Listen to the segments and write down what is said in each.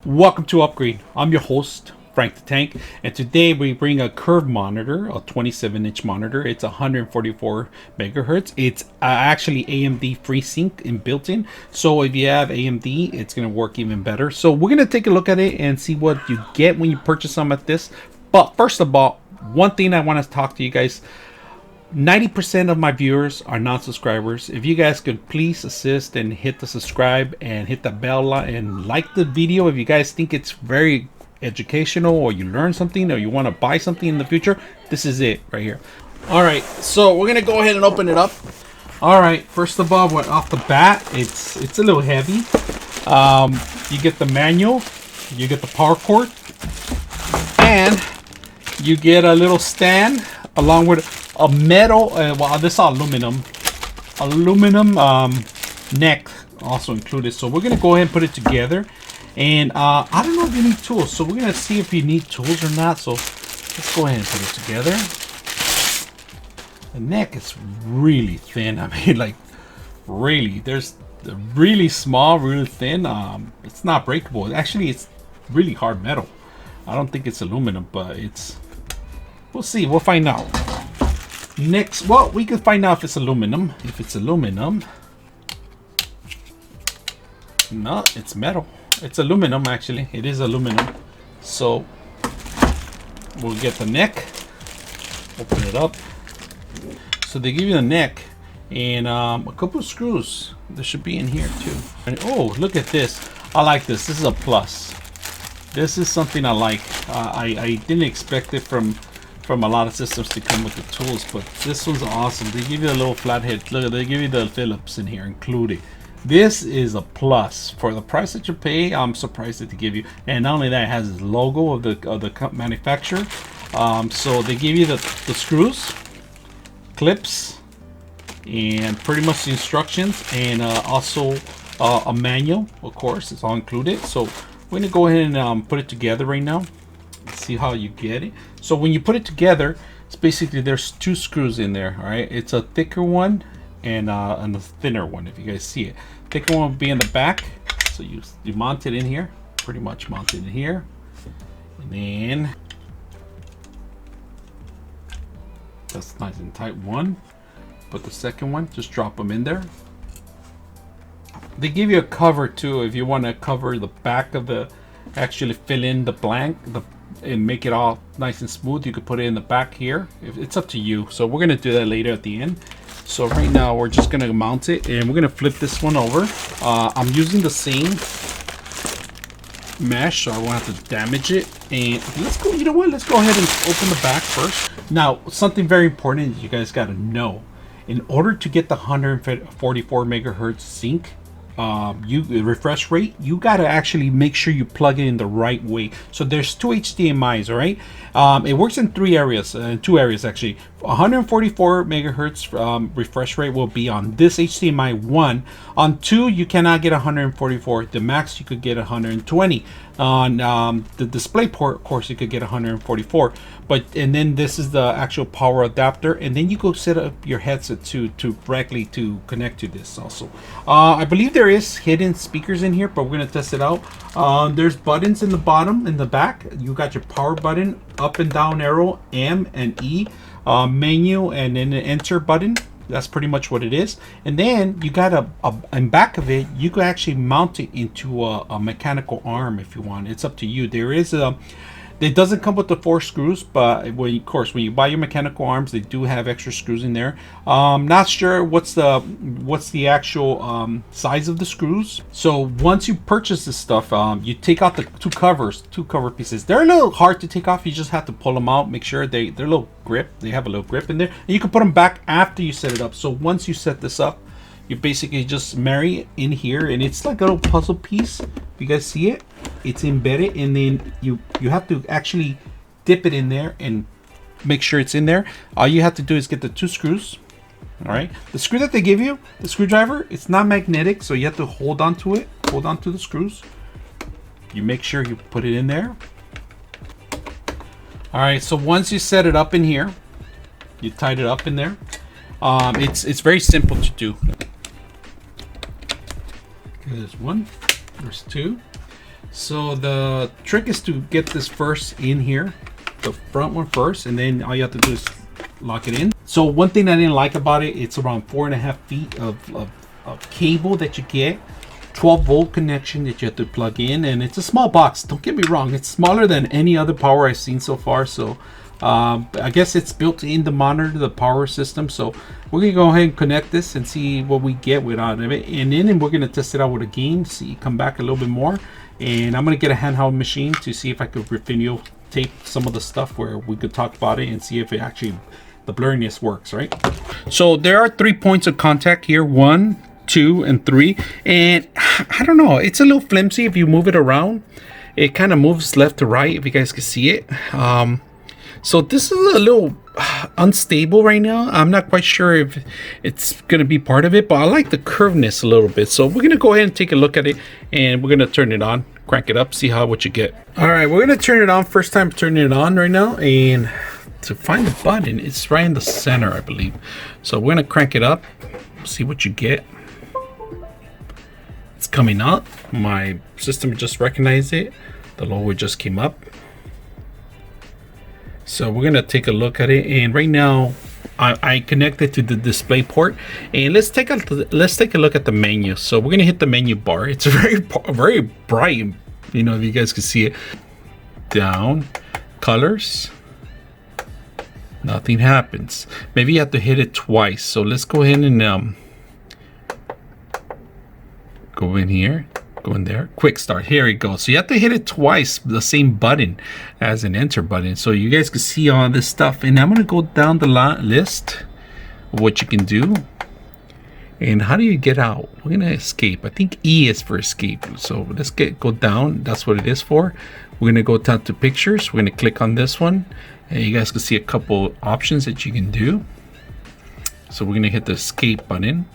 Welcome to Upgrade. I'm your host, Frank the Tank, and today we bring a curved monitor, a 27-inch monitor. It's 144 megahertz. It's actually AMD FreeSync and built-in. So if you have AMD, it's going to work even better. So we're going to take a look at it and see what you get when you purchase some of this. But first of all, one thing I want to talk to you guys. 90% of my viewers are non-subscribers. If you guys could please assist and hit the subscribe and hit the bell and like the video if you guys think it's very educational or you learn something or you want to buy something in the future, this is it right here. All right, so we're gonna go ahead and open it up. All right, first of all, off the bat, it's a little heavy. You get the manual, you get the power cord, and you get a little stand along with a metal, well, this is aluminum neck also included. So we're gonna go ahead and put it together, and I don't know if you need tools, so we're gonna see if you need tools or not. So let's go ahead and put it together. The neck is really thin. I mean, like, really, there's the really small, really thin. It's not breakable. Actually, it's really hard metal. I don't think it's aluminum, but we'll see. We'll find out. Next, well, we can find out if it's aluminum. If it's aluminum, no, it's metal. It's aluminum, actually. It is aluminum. So we'll get the neck, open it up. So they give you the neck and a couple of screws. There should be in here too. And, oh, look at this. I like this. This is a plus. This is something I like. I didn't expect it from a lot of systems to come with the tools, but this one's awesome. They give you a little flathead. Look, they give you the Phillips in here included. This is a plus for the price that you pay. I'm surprised that they give you, and not only that, it has the logo of the manufacturer. So they give you the screws, clips, and pretty much the instructions, and also a manual. Of course, it's all included. So we're gonna go ahead and put it together right now. See how you get it. So when you put it together, it's basically there's two screws in there. All right, it's a thicker one and a thinner one. If you guys see it, thicker one will be in the back. So you mount it in here, pretty much mount it in here, and then that's nice and tight one. But the second one, just drop them in there. They give you a cover too if you want to cover the back of the, actually fill in the blank and make it all nice and smooth. You could put it in the back here. It's up to you. So we're gonna do that later at the end. So right now we're just gonna mount it, and we're gonna flip this one over. I'm using the same mesh, so I won't have to damage it. And let's go. You know what? Let's go ahead and open the back first. Now, something very important you guys got to know: in order to get the 144 megahertz sync, refresh rate, you got to actually make sure you plug it in the right way. So there's two HDMIs, all right? It works in two areas actually. 144 megahertz refresh rate will be on this HDMI 1. On 2, you cannot get 144. The max you could get 120. On the DisplayPort, of course, you could get 144. And then this is the actual power adapter, and then you go set up your headset to directly to connect to this also. I believe there is hidden speakers in here, but we're gonna test it out. There's buttons in the bottom, in the back. You got your power button, up and down arrow, M and E, menu, and then an enter button. That's pretty much what it is. And then you got in back of it, you could actually mount it into a mechanical arm if you want. It's up to you. It doesn't come with the 4 screws, but of course, when you buy your mechanical arms, they do have extra screws in there. Not sure what's the actual size of the screws. So once you purchase this stuff, you take out the two cover pieces. They're a little hard to take off. You just have to pull them out, make sure they're a little grip. They have a little grip in there, and you can put them back after you set it up. So once you set this up, you basically just marry it in here, and it's like a little puzzle piece. If you guys see it, it's embedded, and then you have to actually dip it in there and make sure it's in there. All you have to do is get the 2 screws. All right, the screw that they give you, the screwdriver, it's not magnetic, so you have to hold on to it, hold on to the screws. You make sure you put it in there. All right, so once you set it up in here, you tied it up in there. It's very simple to do. There's 1, there's 2. So the trick is to get this first in here, the front one first, and then all you have to do is lock it in. So one thing I didn't like about it, it's around 4.5 feet of cable that you get, 12-volt connection that you have to plug in, and it's a small box. Don't get me wrong, it's smaller than any other power I've seen so far. So I guess it's built in the monitor, the power system. So we're gonna go ahead and connect this and see what we get with out of it, and then we're gonna test it out with a game, see, come back a little bit more, and I'm gonna get a handheld machine to see if I could video tape some of the stuff where we could talk about it and see if it actually, the blurriness works, right? So there are 3 points of contact here, 1, 2, and 3, and I don't know, it's a little flimsy. If you move it around, it kind of moves left to right, if you guys can see it. So this is a little unstable right now. I'm not quite sure if it's going to be part of it, but I like the curvedness a little bit. So we're going to go ahead and take a look at it, and we're going to turn it on, crank it up, see what you get. All right, we're going to turn it on. First time turning it on right now, and to find the button, it's right in the center, I believe. So we're going to crank it up, see what you get. It's coming up. My system just recognized it. The logo just came up. So we're gonna take a look at it, and right now I connected to the DisplayPort, and let's take a look at the menu. So we're gonna hit the menu bar. It's very bright, you know, if you guys can see it. Down, colors, nothing happens. Maybe you have to hit it twice. So let's go ahead and go in here, go in there, quick start. Here we go. So you have to hit it twice, the same button as an enter button, so you guys can see all this stuff. And I'm gonna go down the list of what you can do. And how do you get out? We're gonna escape. I think E is for escape. So let's go down. That's what it is for. We're gonna go down to pictures. We're gonna click on this one, and you guys can see a couple options that you can do. So we're gonna hit the escape button.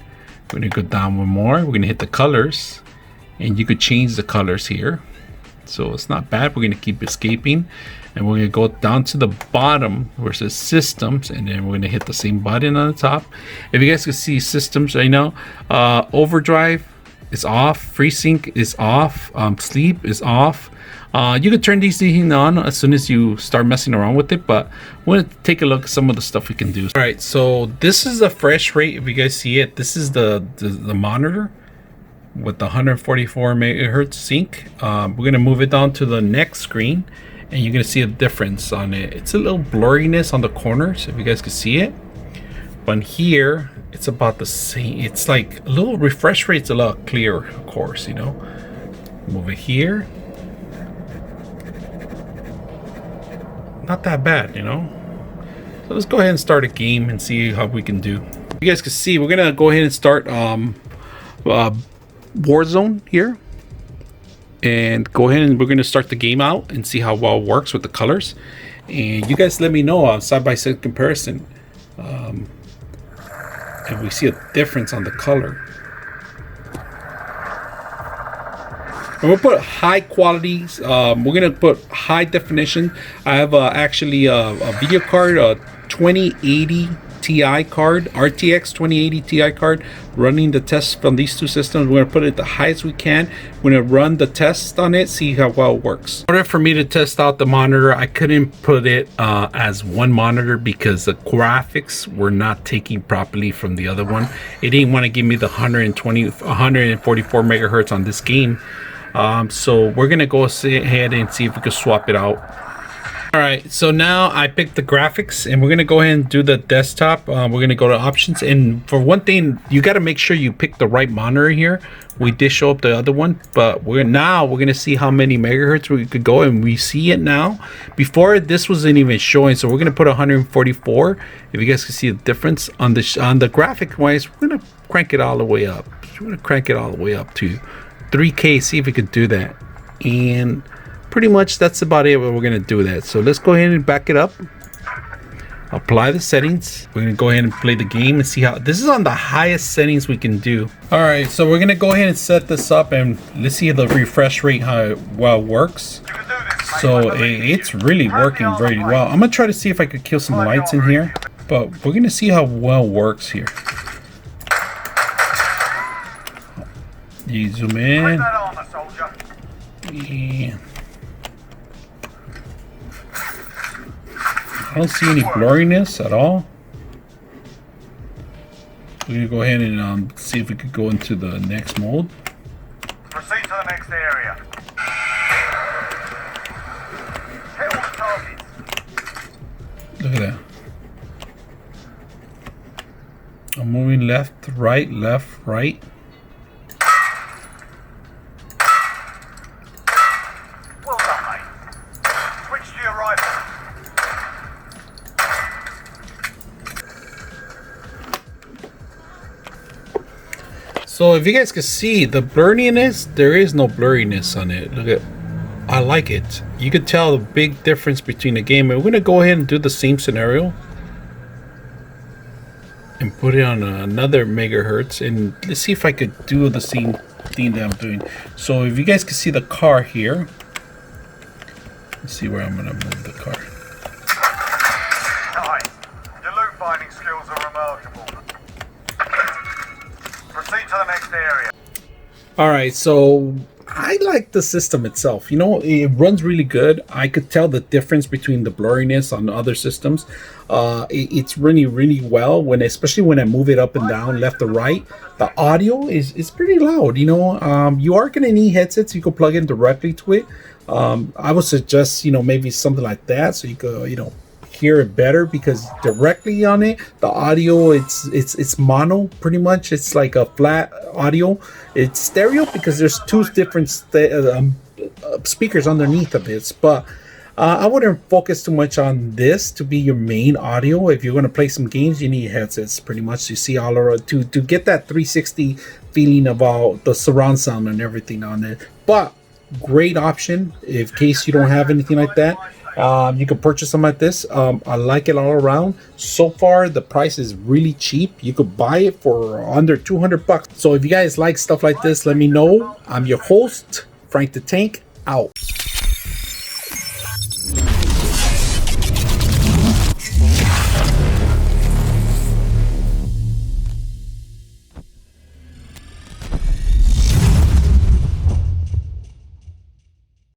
We're gonna go down one more. We're gonna hit the colors, and you could change the colors here. So it's not bad. We're gonna keep escaping, and we're gonna go down to the bottom where it says systems, and then we're gonna hit the same button on the top. If you guys can see systems right now, overdrive is off, FreeSync is off, sleep is off. You can turn these things on as soon as you start messing around with it, but we're gonna take a look at some of the stuff we can do. All right, so this is the fresh rate. If you guys see it, this is the monitor with the 144 megahertz sync. We're gonna move it down to the next screen, and you're gonna see a difference on it. It's a little blurriness on the corners, if you guys can see it, but here it's about the same. It's like a little refresh rate's a lot clearer, of course, you know. Move it here, not that bad, you know. So let's go ahead and start a game and see how we can do. You guys can see we're gonna go ahead and start Warzone here, and go ahead and we're going to start the game out and see how well it works with the colors. And you guys let me know on side-by-side comparison if we see a difference on the color. And we'll put high quality, we're going to put high definition. I have actually a video card, a 2080 Ti card, RTX 2080 Ti card, running the tests from these two systems. We're gonna put it the highest we can. We're gonna run the test on it, see how well it works. In order for me to test out the monitor, I couldn't put it as one monitor because the graphics were not taking properly from the other one. It didn't want to give me the 144 megahertz on this game. So we're gonna go ahead and see if we can swap it out. All right, so now I picked the graphics, and we're gonna go ahead and do the desktop. We're gonna go to options, and for one thing, you got to make sure you pick the right monitor here. We did show up the other one, but we're gonna see how many megahertz we could go, and we see it now. Before, this wasn't even showing, so we're gonna put 144. If you guys can see the difference on the graphic wise, we're gonna crank it all the way up. We're gonna crank it all the way up to 3K. See if we could do that, and pretty much that's about it. We're gonna do that. So let's go ahead and back it up, apply the settings. We're gonna go ahead and play the game and see how this is on the highest settings we can do. All right, so we're gonna go ahead and set this up, and let's see the refresh rate, how it well works. So it's really working very well. I'm gonna try to see if I could kill some lights in here, but we're gonna see how well it works here. You zoom in. And I don't see any blurriness at all. We're gonna go ahead and see if we could go into the next mode. Proceed to the next area. Hit all the targets. Look at that. I'm moving left, right, left, right. Well done, mate. Switch to your rifle. So if you guys can see the blurriness, there is no blurriness on it. Look at, I like it. You can tell the big difference between the game. And we're gonna go ahead and do the same scenario and put it on another megahertz, and let's see if I could do the same thing that I'm doing. So if you guys can see the car here, let's see where I'm gonna move the car. Nice. Your loot finding skills are remarkable. Proceed to the next area. All right, so I like the system itself. You know, it runs really good. I could tell the difference between the blurriness on the other systems. It's running really well, especially when I move it up and down, left to right. The audio is pretty loud. You know, you are gonna need headsets. You can plug in directly to it. I would suggest, you know, maybe something like that, so you could, you know, hear it better, because directly on it, the audio, it's mono pretty much. It's like a flat audio. It's stereo because there's two different speakers underneath of it, but I wouldn't focus too much on this to be your main audio. If you're going to play some games, you need headsets pretty much to see all around, to get that 360 feeling about the surround sound and everything on it. But great option in case you don't have anything like that. You can purchase something like this. I like it all around. So far, the price is really cheap. You could buy it for under 200 bucks. So if you guys like stuff like this, let me know. I'm your host, Frank the Tank, out.